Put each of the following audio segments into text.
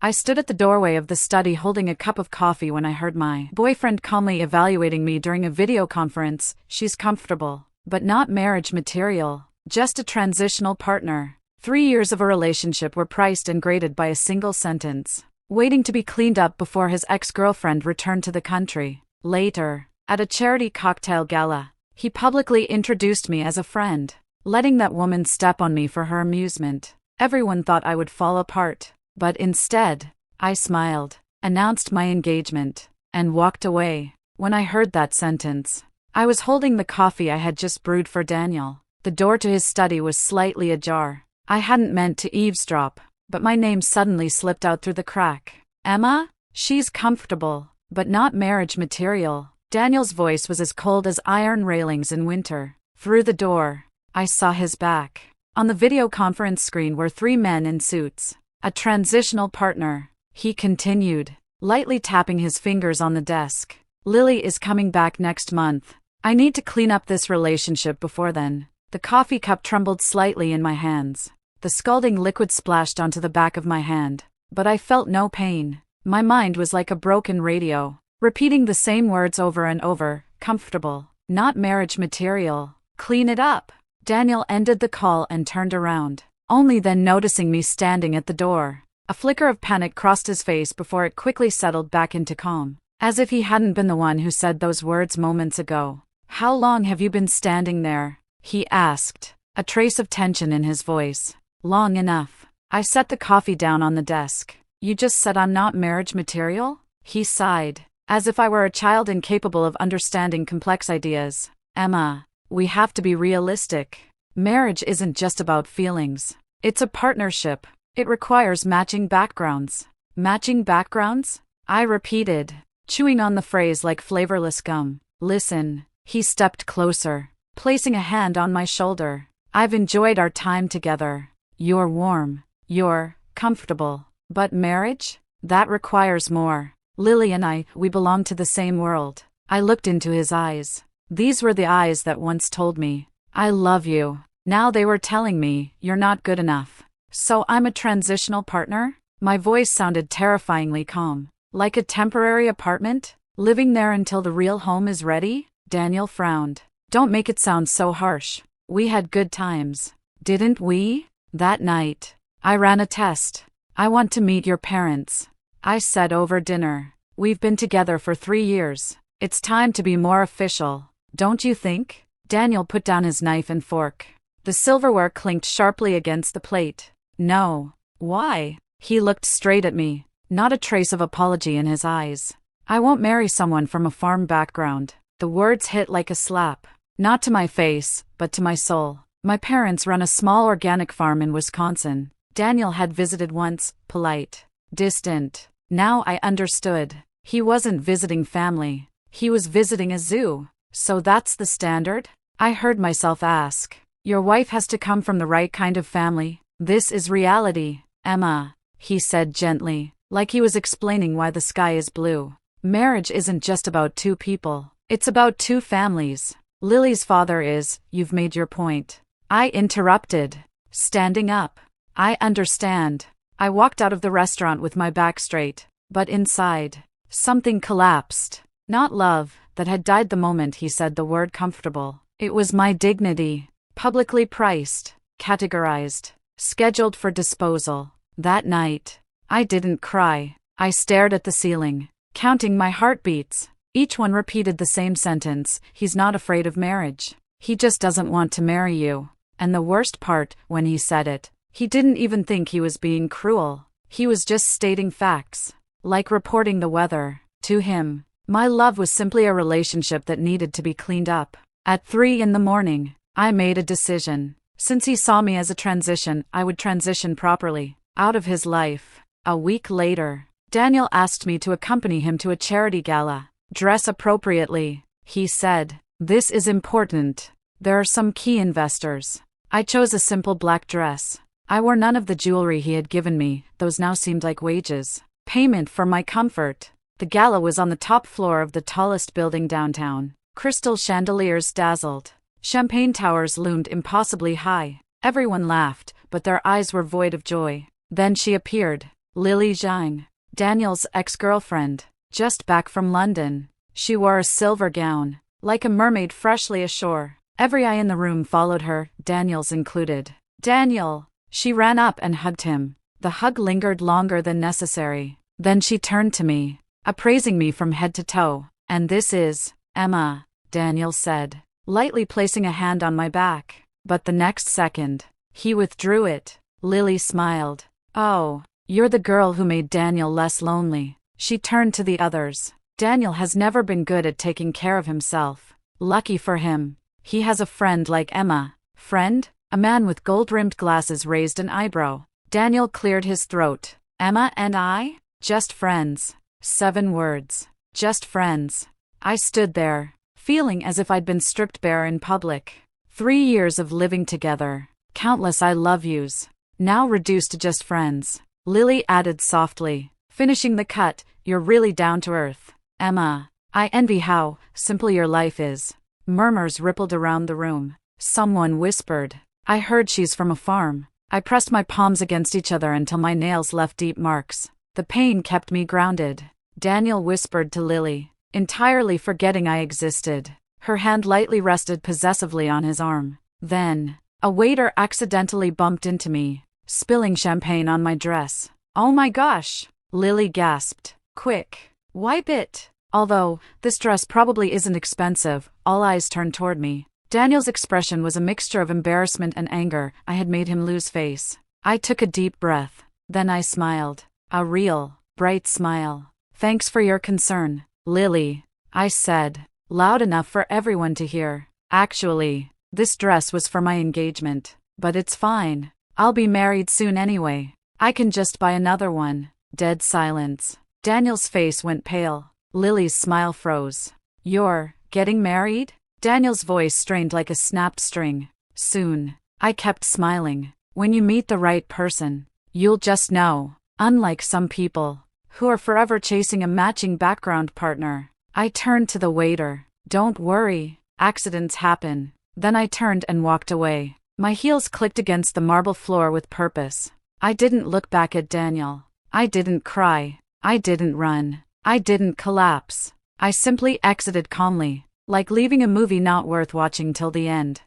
I stood at the doorway of the study holding a cup of coffee when I heard my boyfriend calmly evaluating me during a video conference. She's comfortable, but not marriage material, just a transitional partner. 3 years of a relationship were priced and graded by a single sentence, waiting to be cleaned up before his ex-girlfriend returned to the country. Later, at a charity cocktail gala, he publicly introduced me as a friend, letting that woman step on me for her amusement. Everyone thought I would fall apart. But instead, I smiled, announced my engagement, and walked away. When I heard that sentence, I was holding the coffee I had just brewed for Daniel. The door to his study was slightly ajar. I hadn't meant to eavesdrop, but my name suddenly slipped out through the crack. Emma? She's comfortable, but not marriage material. Daniel's voice was as cold as iron railings in winter. Through the door, I saw his back. On the video conference screen were 3 men in suits. A transitional partner, he continued, lightly tapping his fingers on the desk. Lily is coming back next month. I need to clean up this relationship before then. The coffee cup trembled slightly in my hands. The scalding liquid splashed onto the back of my hand, but I felt no pain. My mind was like a broken radio, repeating the same words over and over. Comfortable, not marriage material. Clean it up. Daniel ended the call and turned around, only then noticing me standing at the door. A flicker of panic crossed his face before it quickly settled back into calm, as if he hadn't been the one who said those words moments ago. How long have you been standing there? He asked, a trace of tension in his voice. Long enough. I set the coffee down on the desk. You just said I'm not marriage material? He sighed, as if I were a child incapable of understanding complex ideas. Emma, we have to be realistic. Marriage isn't just about feelings. It's a partnership. It requires matching backgrounds. Matching backgrounds? I repeated, chewing on the phrase like flavorless gum. Listen. He stepped closer, placing a hand on my shoulder. I've enjoyed our time together. You're warm. You're comfortable. But marriage? That requires more. Lily and I, we belong to the same world. I looked into his eyes. These were the eyes that once told me, I love you. Now they were telling me, you're not good enough. So I'm a transitional partner? My voice sounded terrifyingly calm. Like a temporary apartment? Living there until the real home is ready? Daniel frowned. Don't make it sound so harsh. We had good times. Didn't we? That night, I ran a test. I want to meet your parents, I said over dinner. We've been together for 3 years. It's time to be more official, don't you think? Daniel put down his knife and fork. The silverware clinked sharply against the plate. No. Why? He looked straight at me, not a trace of apology in his eyes. I won't marry someone from a farm background. The words hit like a slap. Not to my face, but to my soul. My parents run a small organic farm in Wisconsin. Daniel had visited once, polite, distant. Now I understood. He wasn't visiting family. He was visiting a zoo. So that's the standard? I heard myself ask. Your wife has to come from the right kind of family. This is reality, Emma, he said gently, like he was explaining why the sky is blue. Marriage isn't just about 2 people. It's about 2 families. Lily's father is, you've made your point. I interrupted, standing up. I understand. I walked out of the restaurant with my back straight, but inside, something collapsed. Not love, that had died the moment he said the word comfortable. It was my dignity, publicly priced, categorized, scheduled for disposal. That night, I didn't cry. I stared at the ceiling, counting my heartbeats. Each one repeated the same sentence, he's not afraid of marriage. He just doesn't want to marry you. And the worst part, when he said it, he didn't even think he was being cruel. He was just stating facts, like reporting the weather. To him, my love was simply a relationship that needed to be cleaned up. At 3 in the morning, I made a decision. Since he saw me as a transition, I would transition properly, out of his life. A week later, Daniel asked me to accompany him to a charity gala. Dress appropriately, he said. This is important. There are some key investors. I chose a simple black dress. I wore none of the jewelry he had given me, those now seemed like wages. Payment for my comfort. The gala was on the top floor of the tallest building downtown. Crystal chandeliers dazzled. Champagne towers loomed impossibly high. Everyone laughed, but their eyes were void of joy. Then she appeared. Lily Zhang, Daniel's ex-girlfriend, just back from London. She wore a silver gown, like a mermaid freshly ashore. Every eye in the room followed her, Daniel's included. Daniel! She ran up and hugged him. The hug lingered longer than necessary. Then she turned to me, appraising me from head to toe. "And this is Emma," Daniel said, lightly placing a hand on my back. But the next second, he withdrew it. Lily smiled. "Oh, you're the girl who made Daniel less lonely." She turned to the others. "Daniel has never been good at taking care of himself. Lucky for him, he has a friend like Emma." "Friend?" A man with gold-rimmed glasses raised an eyebrow. Daniel cleared his throat. "Emma and I? Just friends." 7 words. Just friends. I stood there, feeling as if I'd been stripped bare in public. 3 years of living together. Countless I love yous. Now reduced to just friends. Lily added softly, finishing the cut, "You're really down to earth. Emma, I envy how simple your life is." Murmurs rippled around the room. Someone whispered, "I heard she's from a farm." I pressed my palms against each other until my nails left deep marks. The pain kept me grounded. Daniel whispered to Lily, entirely forgetting I existed. Her hand lightly rested possessively on his arm. Then, a waiter accidentally bumped into me, spilling champagne on my dress. "Oh my gosh!" Lily gasped. "Quick, wipe it." Although this dress probably isn't expensive, all eyes turned toward me. Daniel's expression was a mixture of embarrassment and anger. I had made him lose face. I took a deep breath. Then I smiled. A real, bright smile. "Thanks for your concern, Lily," I said, loud enough for everyone to hear. "Actually, this dress was for my engagement. But it's fine. I'll be married soon anyway. I can just buy another one." Dead silence. Daniel's face went pale. Lily's smile froze. "You're getting married?" Daniel's voice strained like a snapped string. "Soon." I kept smiling. "When you meet the right person, you'll just know. Unlike some people, who are forever chasing a matching background partner." I turned to the waiter. "Don't worry, accidents happen." Then I turned and walked away. My heels clicked against the marble floor with purpose. I didn't look back at Daniel. I didn't cry. I didn't run. I didn't collapse. I simply exited calmly, like leaving a movie not worth watching till the end.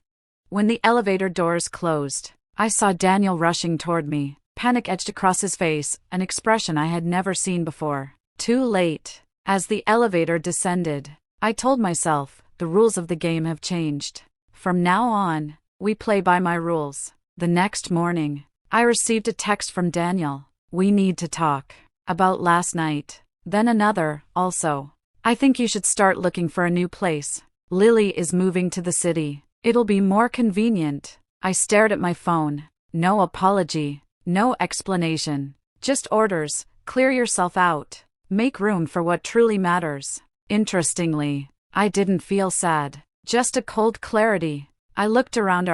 When the elevator doors closed, I saw Daniel rushing toward me, panic etched across his face, an expression I had never seen before. Too late. As the elevator descended, I told myself, the rules of the game have changed. From now on, we play by my rules. The next morning, I received a text from Daniel. "We need to talk. About last night." Then another, also. "I think you should start looking for a new place. Lily is moving to the city. It'll be more convenient." I stared at my phone. No apology. No explanation. Just orders. Clear yourself out. Make room for what truly matters. Interestingly, I didn't feel sad. Just a cold clarity. I looked around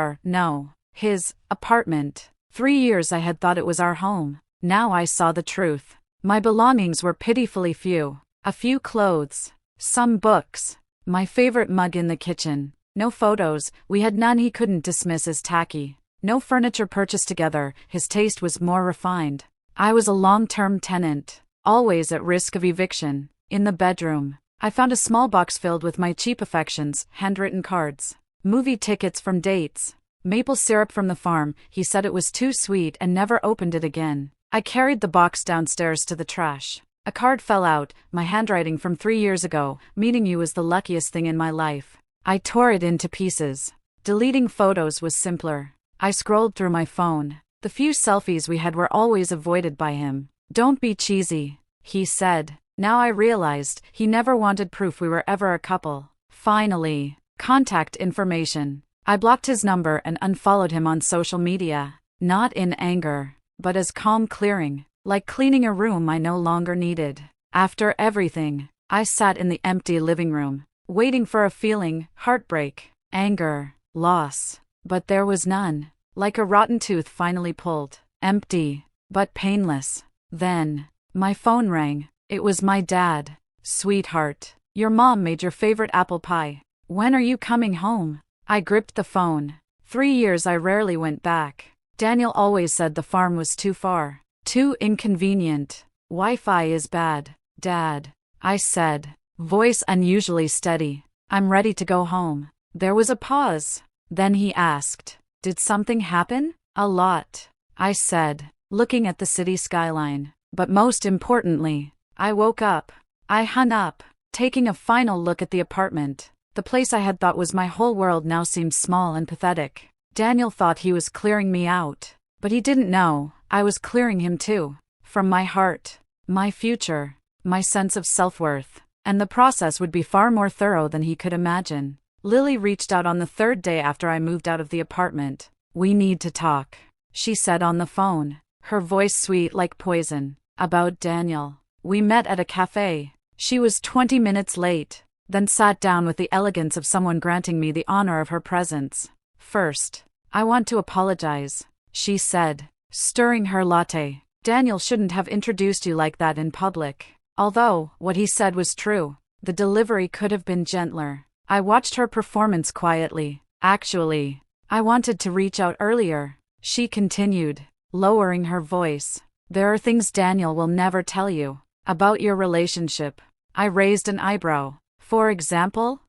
his apartment. 3 years I had thought it was our home. Now I saw the truth. My belongings were pitifully few. A few clothes. Some books. My favorite mug in the kitchen. No photos, we had none he couldn't dismiss as tacky. No furniture purchased together, his taste was more refined. I was a long-term tenant, always at risk of eviction. In the bedroom, I found a small box filled with my cheap affections, handwritten cards, movie tickets from dates, maple syrup from the farm. He said it was too sweet and never opened it again. I carried the box downstairs to the trash. A card fell out, my handwriting from 3 years ago. "Meeting you was the luckiest thing in my life." I tore it into pieces. Deleting photos was simpler. I scrolled through my phone. The few selfies we had were always avoided by him. "Don't be cheesy," he said. Now I realized he never wanted proof we were ever a couple. Finally, contact information. I blocked his number and unfollowed him on social media. Not in anger, but as calm clearing. Like cleaning a room I no longer needed. After everything, I sat in the empty living room, waiting for a feeling, heartbreak, anger, loss. But there was none. Like a rotten tooth finally pulled. Empty, but painless. Then, my phone rang. It was my dad. "Sweetheart, your mom made your favorite apple pie. When are you coming home?" I gripped the phone. 3 years I rarely went back. Daniel always said the farm was too far. Too inconvenient. Wi-Fi is bad, Dad, I said, voice unusually steady. I'm ready to go home. There was a pause. Then he asked, did something happen? A lot, I said, looking at the city skyline. But most importantly, I woke up. I hung up, taking a final look at the apartment. The place I had thought was my whole world now seemed small and pathetic. Daniel thought he was clearing me out, but he didn't know I was clearing him too. From my heart, my future, my sense of self-worth. And the process would be far more thorough than he could imagine. Lily reached out on the third day after I moved out of the apartment. We need to talk, she said on the phone, her voice sweet like poison. About Daniel. We met at a cafe. She was 20 minutes late, then sat down with the elegance of someone granting me the honor of her presence. First, I want to apologize, she said, stirring her latte. Daniel shouldn't have introduced you like that in public. Although, what he said was true, the delivery could have been gentler. I watched her performance quietly. Actually, I wanted to reach out earlier, she continued, lowering her voice. There are things Daniel will never tell you about your relationship. I raised an eyebrow. For example,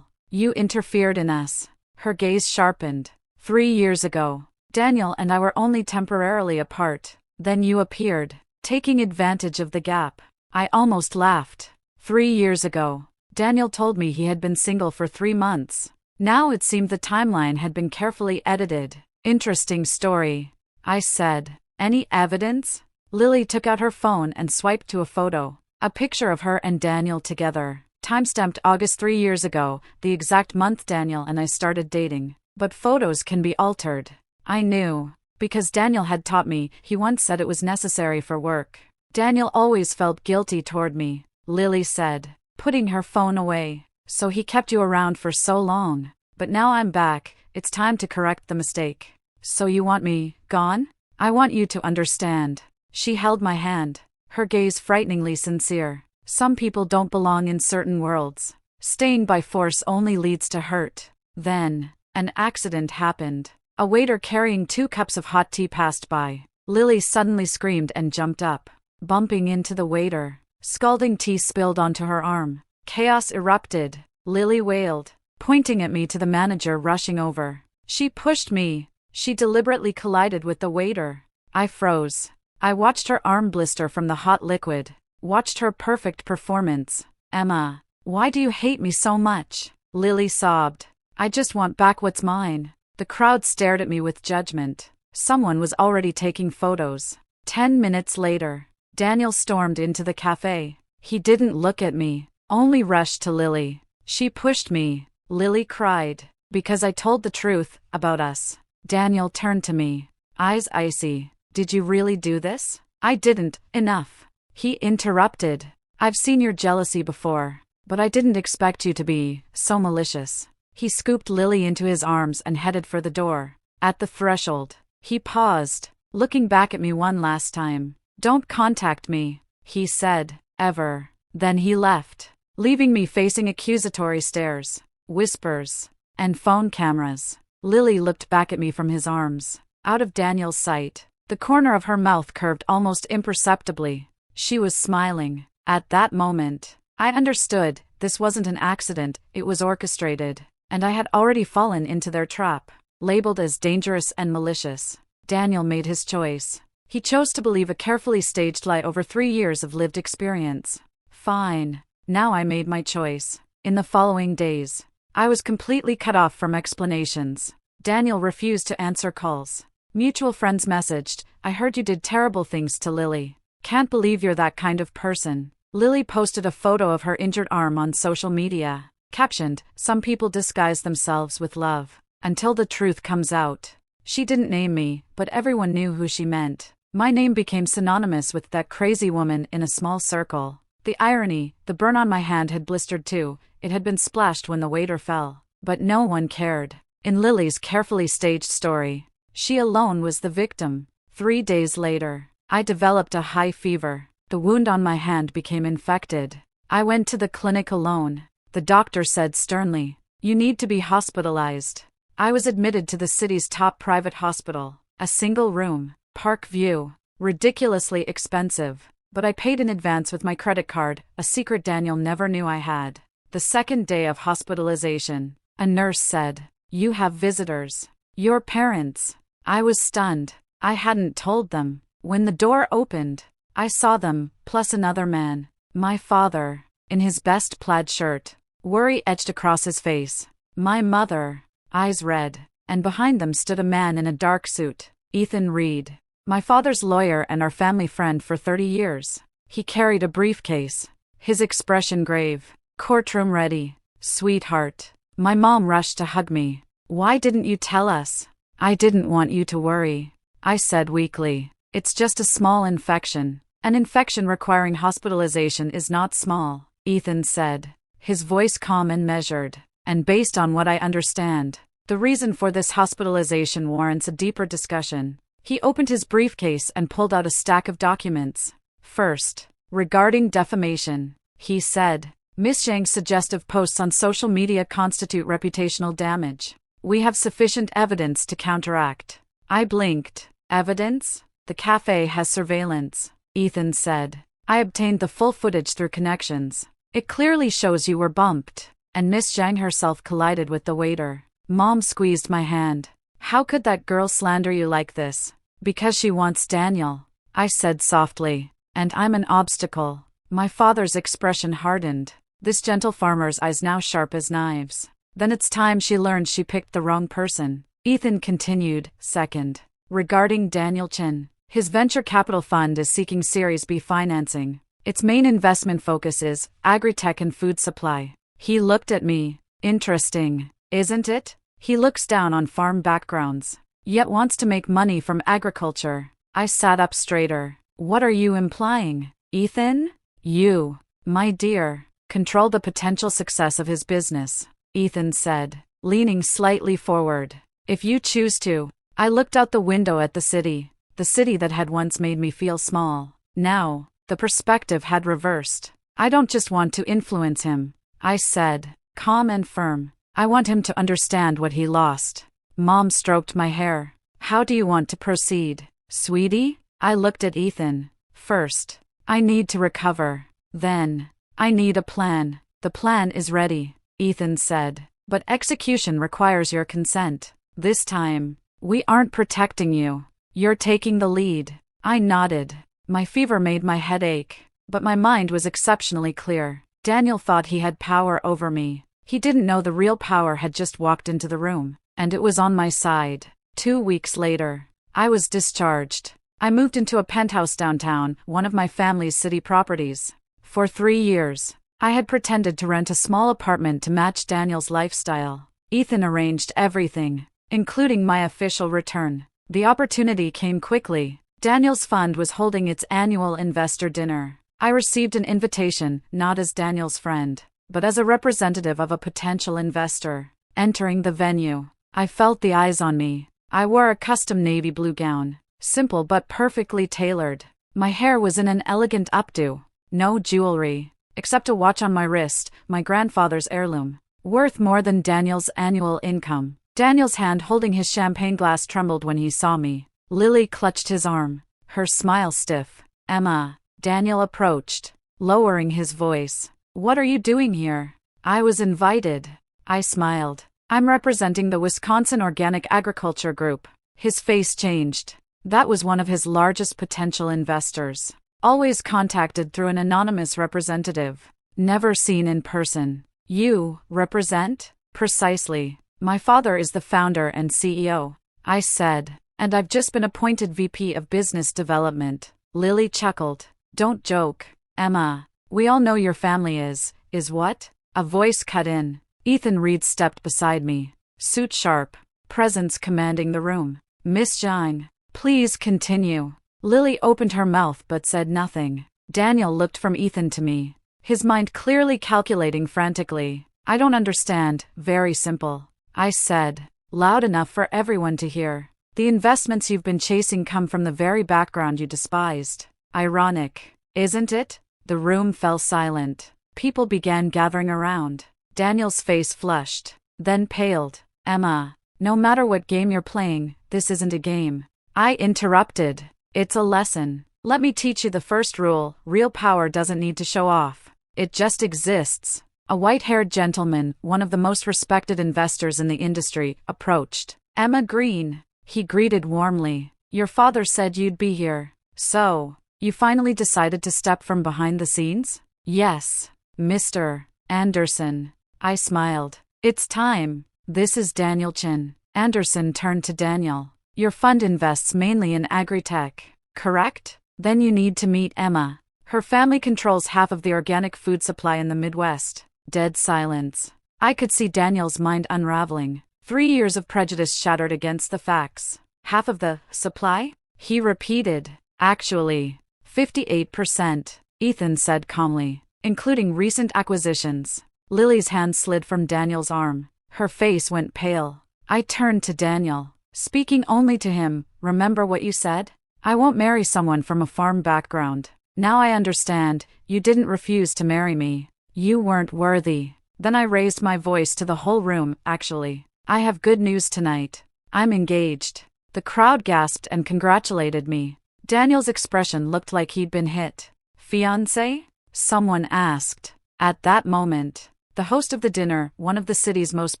you interfered in us. Her gaze sharpened. 3 years ago, Daniel and I were only temporarily apart. Then you appeared, taking advantage of the gap. I almost laughed. 3 years ago, Daniel told me he had been single for 3 months. Now it seemed the timeline had been carefully edited. Interesting story, I said. Any evidence? Lily took out her phone and swiped to a photo. A picture of her and Daniel together. Timestamped August 3 years ago, the exact month Daniel and I started dating. But photos can be altered. I knew, because Daniel had taught me. He once said it was necessary for work. Daniel always felt guilty toward me, Lily said, putting her phone away. So he kept you around for so long. But now I'm back, it's time to correct the mistake. So you want me gone? I want you to understand. She held my hand, her gaze frighteningly sincere. Some people don't belong in certain worlds. Staying by force only leads to hurt. Then, an accident happened. A waiter carrying 2 cups of hot tea passed by. Lily suddenly screamed and jumped up, bumping into the waiter. Scalding tea spilled onto her arm. Chaos erupted. Lily wailed, pointing at me to the manager rushing over. She pushed me. She deliberately collided with the waiter. I froze. I watched her arm blister from the hot liquid. Watched her perfect performance. Emma, why do you hate me so much? Lily sobbed. I just want back what's mine. The crowd stared at me with judgment. Someone was already taking photos. 10 minutes later, Daniel stormed into the cafe. He didn't look at me, only rushed to Lily. She pushed me. Lily cried, because I told the truth about us. Daniel turned to me, eyes icy. Did you really do this? I didn't. Enough. He interrupted. I've seen your jealousy before, but I didn't expect you to be so malicious. He scooped Lily into his arms and headed for the door. At the threshold, he paused, looking back at me one last time. Don't contact me, he said, ever. Then he left, leaving me facing accusatory stares, whispers, and phone cameras. Lily looked back at me from his arms, out of Daniel's sight. The corner of her mouth curved almost imperceptibly. She was smiling. At that moment, I understood, this wasn't an accident, it was orchestrated, and I had already fallen into their trap. Labeled as dangerous and malicious, Daniel made his choice. He chose to believe a carefully staged lie over 3 years of lived experience. Fine. Now I made my choice. In the following days, I was completely cut off from explanations. Daniel refused to answer calls. Mutual friends messaged, I heard you did terrible things to Lily. Can't believe you're that kind of person. Lily posted a photo of her injured arm on social media. Captioned, some people disguise themselves with love until the truth comes out. She didn't name me, but everyone knew who she meant. My name became synonymous with that crazy woman in a small circle. The irony, the burn on my hand had blistered too. It had been splashed when the waiter fell. But no one cared. In Lily's carefully staged story, she alone was the victim. 3 days later, I developed a high fever. The wound on my hand became infected. I went to the clinic alone. The doctor said sternly, you need to be hospitalized. I was admitted to the city's top private hospital. A single room, Park View. Ridiculously expensive. But I paid in advance with my credit card, a secret Daniel never knew I had. The second day of hospitalization, a nurse said, "You have visitors. Your parents." I was stunned. I hadn't told them. When the door opened, I saw them, plus another man. My father, in his best plaid shirt. Worry etched across his face. My mother, eyes red. And behind them stood a man in a dark suit. Ethan Reed. My father's lawyer and our family friend for 30 years. He carried a briefcase. His expression grave. Courtroom ready. "Sweetheart." My mom rushed to hug me. "Why didn't you tell us?" "I didn't want you to worry," I said weakly. "It's just a small infection." "An infection requiring hospitalization is not small," Ethan said, his voice calm and measured. "And based on what I understand, the reason for this hospitalization warrants a deeper discussion." He opened his briefcase and pulled out a stack of documents. "First, regarding defamation," he said, "Miss Zhang's suggestive posts on social media constitute reputational damage. We have sufficient evidence to counteract." I blinked. "Evidence?" "The cafe has surveillance," Ethan said. "I obtained the full footage through connections. It clearly shows you were bumped, and Miss Zhang herself collided with the waiter." Mom squeezed my hand. "How could that girl slander you like this?" "Because she wants Daniel," I said softly. "And I'm an obstacle." My father's expression hardened. This gentle farmer's eyes now sharp as knives. "Then it's time she learned she picked the wrong person," Ethan continued. "Second, regarding Daniel Chen, his venture capital fund is seeking Series B financing. Its main investment focus is agri-tech and food supply." He looked at me. "Interesting, isn't it? He looks down on farm backgrounds, yet wants to make money from agriculture." I sat up straighter. "What are you implying, Ethan?" "You, my dear, control the potential success of his business," Ethan said, leaning slightly forward. "If you choose to." I looked out the window at the city that had once made me feel small. Now, the perspective had reversed. "I don't just want to influence him," I said, calm and firm. "I want him to understand what he lost." Mom stroked my hair. "How do you want to proceed, sweetie?" I looked at Ethan. "First, I need to recover. Then, I need a plan." "The plan is ready," Ethan said, "but execution requires your consent. This time, we aren't protecting you. You're taking the lead." I nodded. My fever made my head ache, but my mind was exceptionally clear. Daniel thought he had power over me. He didn't know the real power had just walked into the room, and it was on my side. 2 weeks later, I was discharged. I moved into a penthouse downtown, one of my family's city properties. For 3 years, I had pretended to rent a small apartment to match Daniel's lifestyle. Ethan arranged everything, including my official return. The opportunity came quickly. Daniel's fund was holding its annual investor dinner. I received an invitation, not as Daniel's friend, but as a representative of a potential investor. Entering the venue, I felt the eyes on me. I wore a custom navy blue gown, simple but perfectly tailored. My hair was in an elegant updo. No jewelry, except a watch on my wrist, my grandfather's heirloom, worth more than Daniel's annual income. Daniel's hand holding his champagne glass trembled when he saw me. Lily clutched his arm, her smile stiff. "Emma," Daniel approached, lowering his voice. "What are you doing here?" "I was invited." I smiled. "I'm representing the Wisconsin Organic Agriculture Group." His face changed. That was one of his largest potential investors. Always contacted through an anonymous representative. Never seen in person. "You represent?" "Precisely. My father is the founder and CEO," I said, "and I've just been appointed VP of Business Development." Lily chuckled. "Don't joke, Emma. We all know your family is what?" A voice cut in. Ethan Reed stepped beside me, suit sharp, presence commanding the room. "Miss Zhang, please continue." Lily opened her mouth but said nothing. Daniel looked from Ethan to me, his mind clearly calculating frantically. "I don't understand." "Very simple," I said, loud enough for everyone to hear. "The investments you've been chasing come from the very background you despised." Ironic, isn't it? The room fell silent. People began gathering around. Daniel's face flushed, then paled. "Emma, no matter what game you're playing, this isn't a game," I interrupted. It's a lesson. Let me teach you the first rule: real power doesn't need to show off. It just exists. A white-haired gentleman, one of the most respected investors in the industry, approached. Emma Green. He greeted warmly. Your father said you'd be here. So, you finally decided to step from behind the scenes? Yes, Mr. Anderson. I smiled. It's time. This is Daniel Chin. Anderson turned to Daniel. Your fund invests mainly in agri-tech, correct? Then you need to meet Emma. Her family controls half of the organic food supply in the Midwest. Dead silence. I could see Daniel's mind unraveling. 3 years of prejudice shattered against the facts. Half of the supply? He repeated. Actually, 58%, Ethan said calmly, including recent acquisitions. Lily's hand slid from Daniel's arm. Her face went pale. I turned to Daniel, speaking only to him. Remember what you said? I won't marry someone from a farm background. Now I understand. You didn't refuse to marry me. You weren't worthy. Then I raised my voice to the whole room. Actually, I have good news tonight. I'm engaged. The crowd gasped and congratulated me. Daniel's expression looked like he'd been hit. Fiancé? Someone asked. At that moment, the host of the dinner, one of the city's most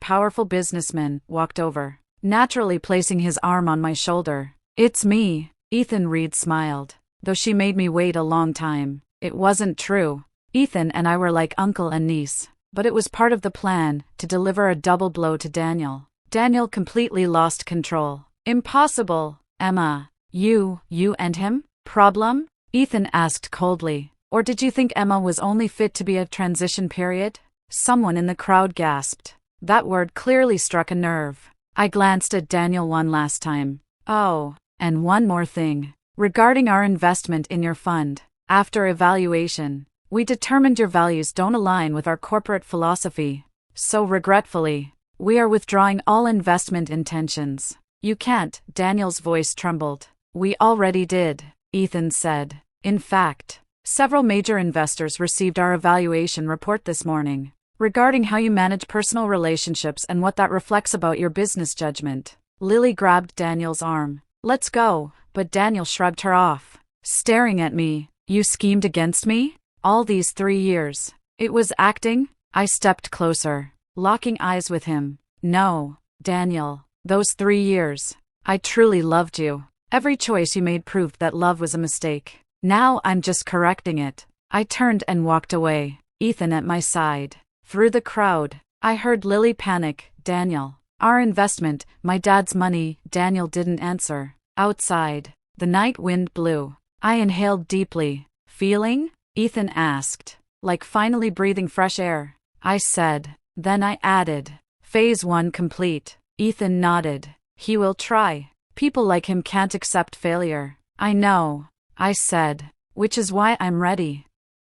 powerful businessmen, walked over, naturally placing his arm on my shoulder. It's me. Ethan Reed smiled. Though she made me wait a long time. It wasn't true. Ethan and I were like uncle and niece. But it was part of the plan, to deliver a double blow to Daniel. Daniel completely lost control. Impossible, Emma. You and him? Problem? Ethan asked coldly. Or did you think Emma was only fit to be a transition period? Someone in the crowd gasped. That word clearly struck a nerve. I glanced at Daniel one last time. Oh, and one more thing. Regarding our investment in your fund, after evaluation, we determined your values don't align with our corporate philosophy. So regretfully, we are withdrawing all investment intentions. You can't, Daniel's voice trembled. We already did, Ethan said. In fact, several major investors received our evaluation report this morning, regarding how you manage personal relationships and what that reflects about your business judgment. Lily grabbed Daniel's arm. Let's go, but Daniel shrugged her off, staring at me. You schemed against me? All these 3 years. It was acting? I stepped closer, locking eyes with him. No, Daniel, those 3 years. I truly loved you. Every choice you made proved that love was a mistake. Now I'm just correcting it. I turned and walked away, Ethan at my side. Through the crowd, I heard Lily panic. Daniel. Our investment, my dad's money. Daniel didn't answer. Outside, the night wind blew. I inhaled deeply. Feeling? Ethan asked. Like finally breathing fresh air. I said. Then I added. Phase 1 complete. Ethan nodded. He will try. People like him can't accept failure. I know, I said. Which is why I'm ready.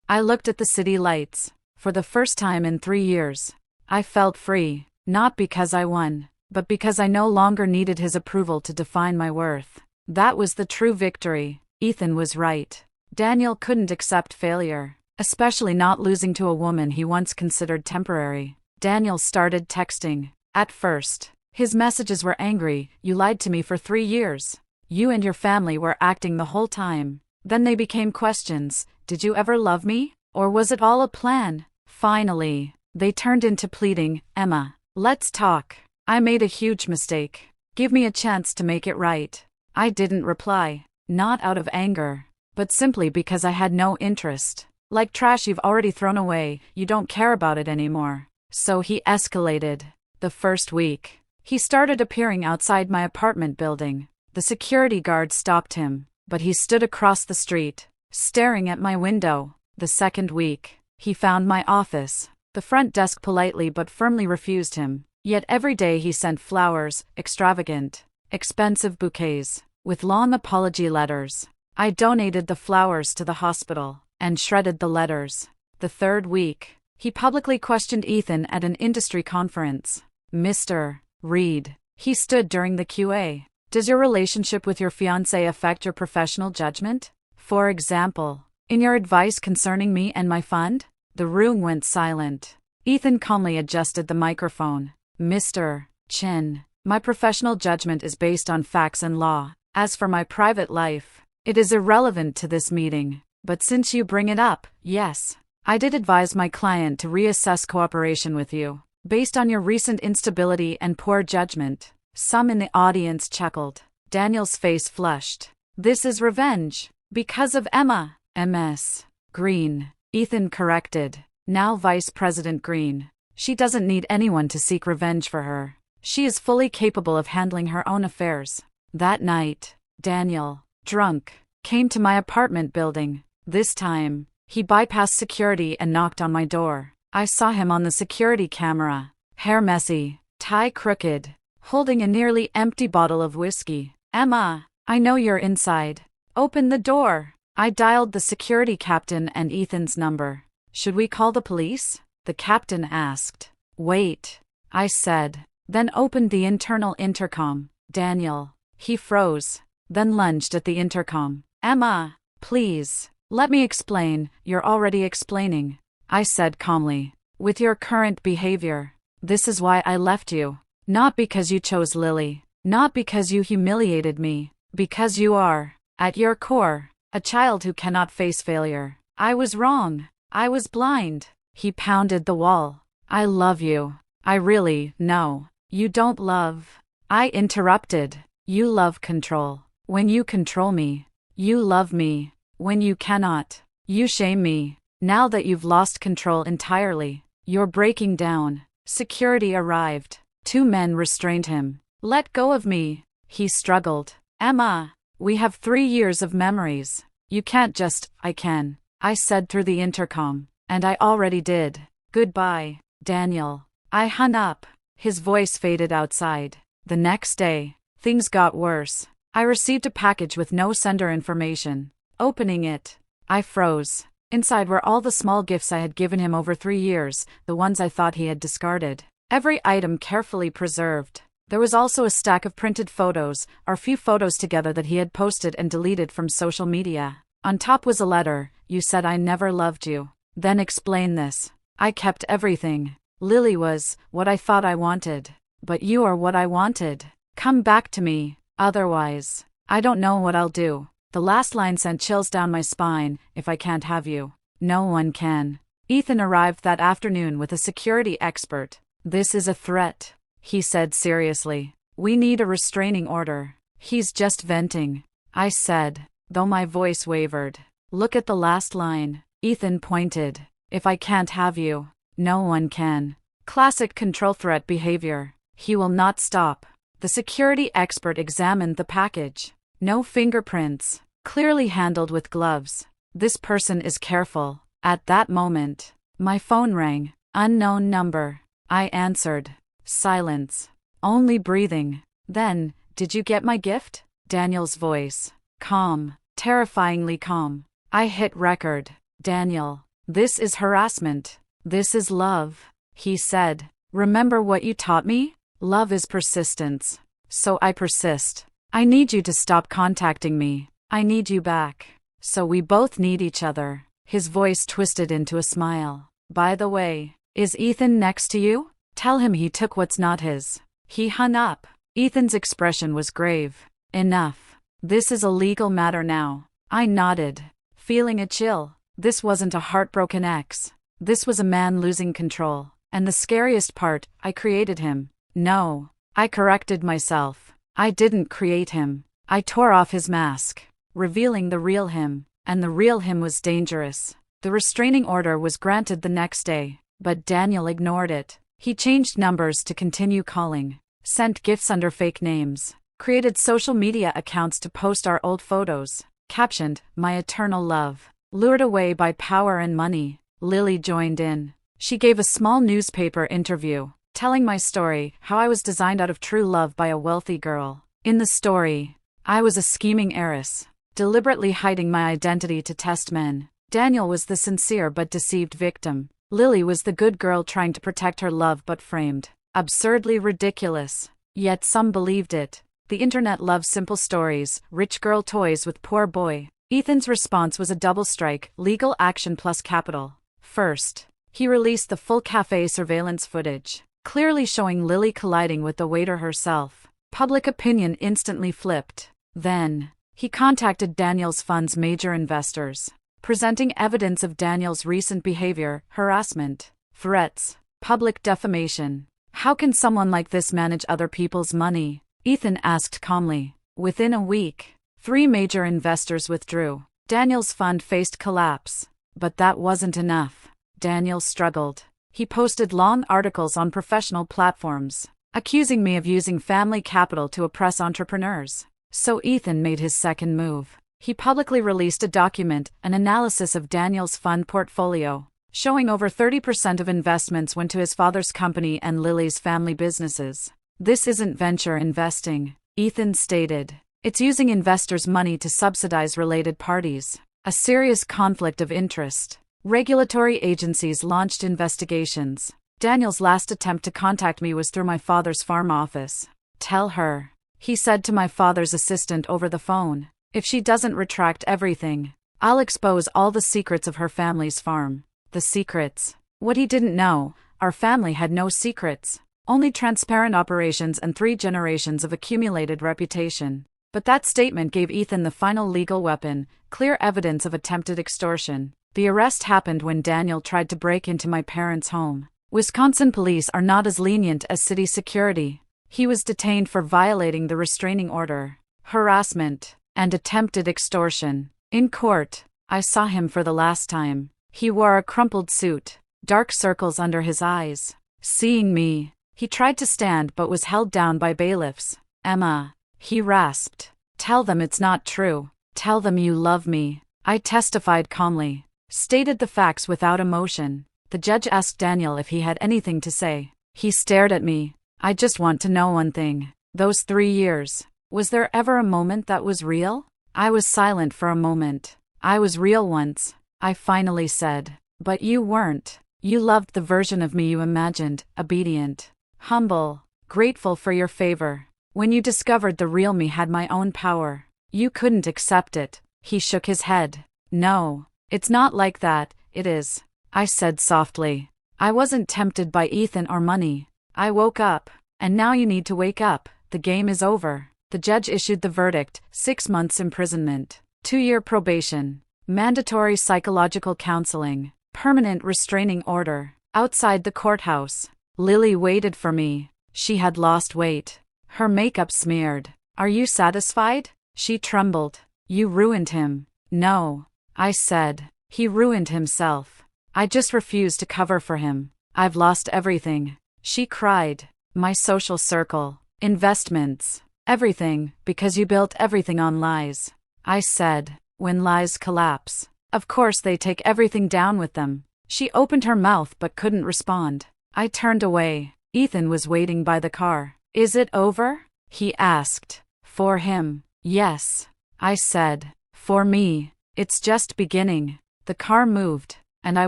I looked at the city lights. For the first time in 3 years, I felt free. Not because I won, but because I no longer needed his approval to define my worth. That was the true victory. Ethan was right. Daniel couldn't accept failure, especially not losing to a woman he once considered temporary. Daniel started texting. At first, his messages were angry. You lied to me for 3 years. You and your family were acting the whole time. Then they became questions. Did you ever love me? Or was it all a plan? Finally, they turned into pleading. Emma, let's talk. I made a huge mistake. Give me a chance to make it right. I didn't reply. Not out of anger, but simply because I had no interest. Like trash you've already thrown away, you don't care about it anymore. So he escalated. The first week, he started appearing outside my apartment building. The security guard stopped him, but he stood across the street, staring at my window. The second week, he found my office. The front desk politely but firmly refused him. Yet every day he sent flowers, extravagant, expensive bouquets, with long apology letters. I donated the flowers to the hospital, and shredded the letters. The third week, he publicly questioned Ethan at an industry conference. Mr. Reed, he stood during the QA. Does your relationship with your fiancé affect your professional judgment? For example, in your advice concerning me and my fund? The room went silent. Ethan calmly adjusted the microphone. Mr. Chin, my professional judgment is based on facts and law. As for my private life, It is irrelevant to this meeting, but since you bring it up, yes. I did advise my client to reassess cooperation with you, based on your recent instability and poor judgment. Some in the audience chuckled. Daniel's face flushed. This is revenge. Because of Emma. MS. Green. Ethan corrected. Now Vice President Green. She doesn't need anyone to seek revenge for her. She is fully capable of handling her own affairs. That night, Daniel, drunk, came to my apartment building. This time, he bypassed security and knocked on my door. I saw him on the security camera. Hair messy, tie crooked, holding a nearly empty bottle of whiskey. Emma, I know you're inside. Open the door. I dialed the security captain and Ethan's number. Should we call the police? The captain asked. Wait, I said, then opened the internal intercom. Daniel. He froze, then lunged at the intercom. Emma, please, let me explain. You're already explaining, I said calmly. With your current behavior, this is why I left you. Not because you chose Lily, not because you humiliated me, because you are, at your core, a child who cannot face failure. I was wrong. I was blind. He pounded the wall. I love you. I really, no. You don't love. I interrupted. You love control. When you control me, you love me. When you cannot, you shame me. Now that you've lost control entirely, you're breaking down. Security arrived. 2 men restrained him. Let go of me. He struggled. Emma, we have 3 years of memories. You can't just, I can, I said through the intercom. And I already did. Goodbye, Daniel. I hung up. His voice faded outside. The next day, things got worse. I received a package with no sender information. Opening it, I froze. Inside were all the small gifts I had given him over 3 years, the ones I thought he had discarded. Every item carefully preserved. There was also a stack of printed photos, our few photos together that he had posted and deleted from social media. On top was a letter. You said I never loved you. Then explain this. I kept everything. Lily was what I thought I wanted. But you are what I wanted. Come back to me. Otherwise, I don't know what I'll do. The last line sent chills down my spine. If I can't have you, no one can. Ethan arrived that afternoon with a security expert. This is a threat, he said seriously. We need a restraining order. He's just venting, I said, though my voice wavered. Look at the last line. Ethan pointed. If I can't have you, no one can. Classic control threat behavior. He will not stop. The security expert examined the package. No fingerprints. Clearly handled with gloves. This person is careful. At that moment, my phone rang. Unknown number. I answered. Silence. Only breathing. Then, did you get my gift? Daniel's voice. Calm. Terrifyingly calm. I hit record. Daniel, this is harassment. This is love. He said. Remember what you taught me? Love is persistence. So I persist. I need you to stop contacting me. I need you back. So we both need each other. His voice twisted into a smile. By the way, is Ethan next to you? Tell him he took what's not his. He hung up. Ethan's expression was grave. Enough. This is a legal matter now. I nodded, feeling a chill. This wasn't a heartbroken ex. This was a man losing control. And the scariest part, I created him. No, I corrected myself. I didn't create him. I tore off his mask, revealing the real him. And the real him was dangerous. The restraining order was granted the next day, but Daniel ignored it. He changed numbers to continue calling, sent gifts under fake names, created social media accounts to post our old photos, captioned, "My eternal love." Lured away by power and money, Lily joined in. She gave a small newspaper interview, telling my story, how I was designed out of true love by a wealthy girl. In the story, I was a scheming heiress, deliberately hiding my identity to test men. Daniel was the sincere but deceived victim. Lily was the good girl trying to protect her love but framed. Absurdly ridiculous. Yet some believed it. The internet loves simple stories, rich girl toys with poor boy. Ethan's response was a double strike, legal action plus capital. First, he released the full cafe surveillance footage, clearly showing Lily colliding with the waiter herself. Public opinion instantly flipped. Then, He contacted Daniel's fund's major investors, presenting evidence of Daniel's recent behavior, harassment, threats, public defamation. How can someone like this manage other people's money? Ethan asked calmly. Within a week, 3 major investors withdrew. Daniel's fund faced collapse. But that wasn't enough. Daniel struggled. He posted long articles on professional platforms, accusing me of using family capital to oppress entrepreneurs. So Ethan made his second move. He publicly released a document, an analysis of Daniel's fund portfolio, showing over 30% of investments went to his father's company and Lily's family businesses. This isn't venture investing, Ethan stated. It's using investors' money to subsidize related parties. A serious conflict of interest. Regulatory agencies launched investigations. Daniel's last attempt to contact me was through my father's farm office. Tell her, he said to my father's assistant over the phone. If she doesn't retract everything, I'll expose all the secrets of her family's farm. The secrets. What he didn't know, our family had no secrets. Only transparent operations and 3 generations of accumulated reputation. But that statement gave Ethan the final legal weapon, clear evidence of attempted extortion. The arrest happened when Daniel tried to break into my parents' home. Wisconsin police are not as lenient as city security. He was detained for violating the restraining order, harassment, and attempted extortion. In court, I saw him for the last time. He wore a crumpled suit, dark circles under his eyes. Seeing me, he tried to stand but was held down by bailiffs. Emma, he rasped. Tell them it's not true. Tell them you love me. I testified calmly, stated the facts without emotion. The judge asked Daniel if he had anything to say. He stared at me. I just want to know one thing. Those 3 years, was there ever a moment that was real? I was silent for a moment. I was real once, I finally said. But you weren't. You loved the version of me you imagined, obedient, humble, grateful for your favor. When you discovered the real me had my own power, you couldn't accept it. He shook his head. No, it's not like that, it is, I said softly. I wasn't tempted by Ethan or money. I woke up, and now you need to wake up. The game is over. The judge issued the verdict, 6 months imprisonment, 2-year probation, mandatory psychological counseling, permanent restraining order. Outside the courthouse, Lily waited for me. She had lost weight. Her makeup smeared. Are you satisfied? She trembled. You ruined him. No, I said. He ruined himself. I just refused to cover for him. I've lost everything. She cried. My social circle, investments, everything, because you built everything on lies. I said, when lies collapse, of course they take everything down with them. She opened her mouth but couldn't respond. I turned away. Ethan was waiting by the car. Is it over? He asked. For him, yes, I said. For me, it's just beginning. The car moved, and I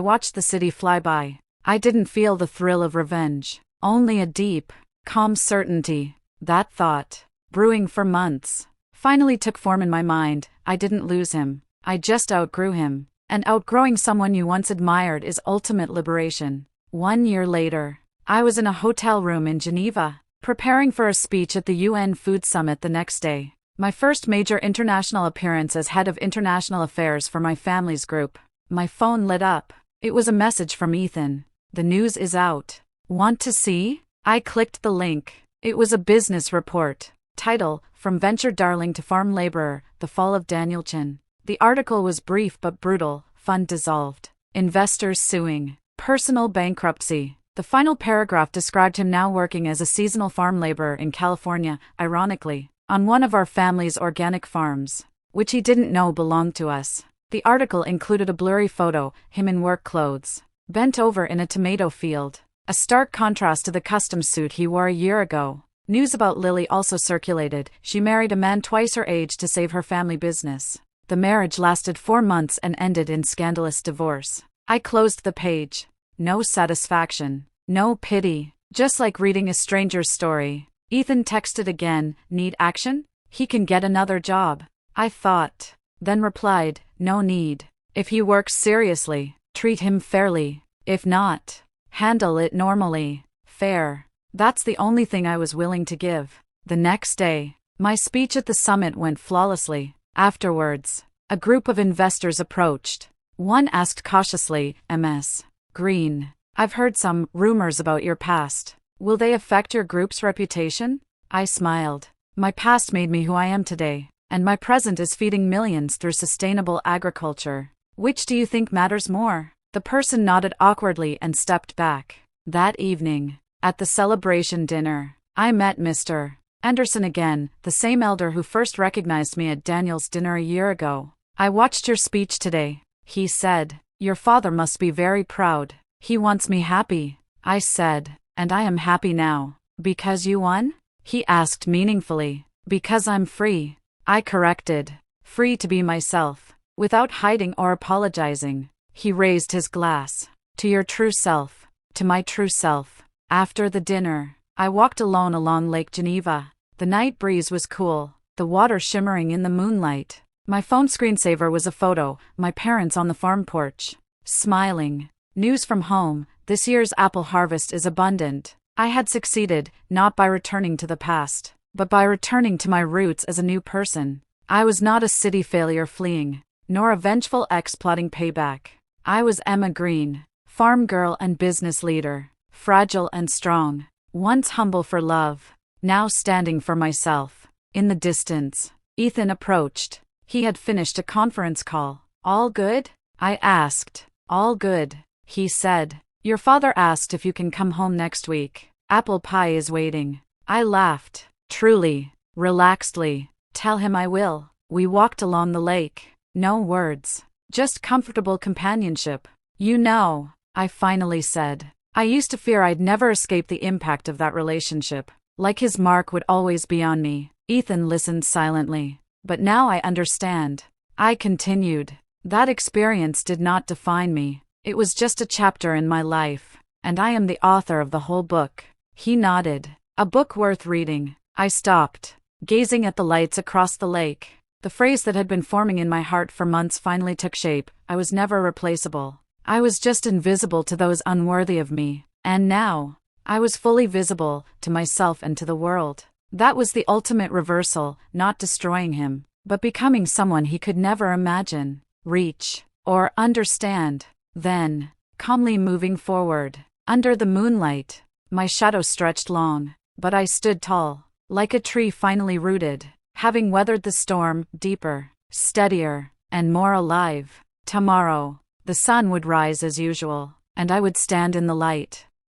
watched the city fly by. I didn't feel the thrill of revenge, only a deep, calm certainty. That thought, brewing for months, finally took form in my mind. I didn't lose him. I just outgrew him. And outgrowing someone you once admired is ultimate liberation. 1 year later, I was in a hotel room in Geneva, preparing for a speech at the UN Food Summit the next day. My first major international appearance as head of international affairs for my family's group. My phone lit up. It was a message from Ethan. The news is out. Want to see? I clicked the link. It was a business report. Title, From Venture Darling to Farm Laborer, The Fall of Daniel Chin. The article was brief but brutal. Fund dissolved. Investors suing. Personal bankruptcy. The final paragraph described him now working as a seasonal farm laborer in California, ironically, on one of our family's organic farms, which he didn't know belonged to us. The article included a blurry photo, him in work clothes, bent over in a tomato field, a stark contrast to the custom suit he wore a year ago. News about Lily also circulated. She married a man twice her age to save her family business. The marriage lasted 4 months and ended in scandalous divorce. I closed the page. No satisfaction. No pity. Just like reading a stranger's story. Ethan texted again, need action? He can get another job. I thought. Then replied, no need. If he works seriously, treat him fairly. If not, handle it normally. Fair. That's the only thing I was willing to give. The next day, my speech at the summit went flawlessly. Afterwards, a group of investors approached. One asked cautiously, Ms. Green, I've heard some rumors about your past. Will they affect your group's reputation? I smiled. My past made me who I am today, and my present is feeding millions through sustainable agriculture. Which do you think matters more? The person nodded awkwardly and stepped back. That evening, at the celebration dinner, I met Mr. Anderson again, the same elder who first recognized me at Daniel's dinner a year ago. I watched your speech today, he said. Your father must be very proud. He wants me happy, I said, and I am happy now. Because you won? He asked meaningfully. Because I'm free, I corrected. Free to be myself, without hiding or apologizing. He raised his glass. To your true self. To my true self. After the dinner, I walked alone along Lake Geneva. The night breeze was cool, the water shimmering in the moonlight. My phone screensaver was a photo, my parents on the farm porch, smiling. News from home, this year's apple harvest is abundant. I had succeeded, not by returning to the past, but by returning to my roots as a new person. I was not a city failure fleeing, nor a vengeful ex plotting payback. I was Emma Green, farm girl and business leader, fragile and strong, once humble for love, now standing for myself. In the distance, Ethan approached. He had finished a conference call. All good? I asked. All good, he said. Your father asked if you can come home next week. Apple pie is waiting. I laughed. Truly, relaxedly. Tell him I will. We walked along the lake. No words. Just comfortable companionship. You know, I finally said. I used to fear I'd never escape the impact of that relationship. Like his mark would always be on me. Ethan listened silently. But now I understand. I continued. That experience did not define me. It was just a chapter in my life. And I am the author of the whole book. He nodded. A book worth reading. I stopped, gazing at the lights across the lake. The phrase that had been forming in my heart for months finally took shape. I was never replaceable. I was just invisible to those unworthy of me. And now, I was fully visible to myself and to the world. That was the ultimate reversal, not destroying him, but becoming someone he could never imagine, reach, or understand. Then, calmly moving forward, under the moonlight, my shadow stretched long, but I stood tall, like a tree finally rooted, having weathered the storm, deeper, steadier, and more alive. Tomorrow, the sun would rise as usual, and I would stand in the light,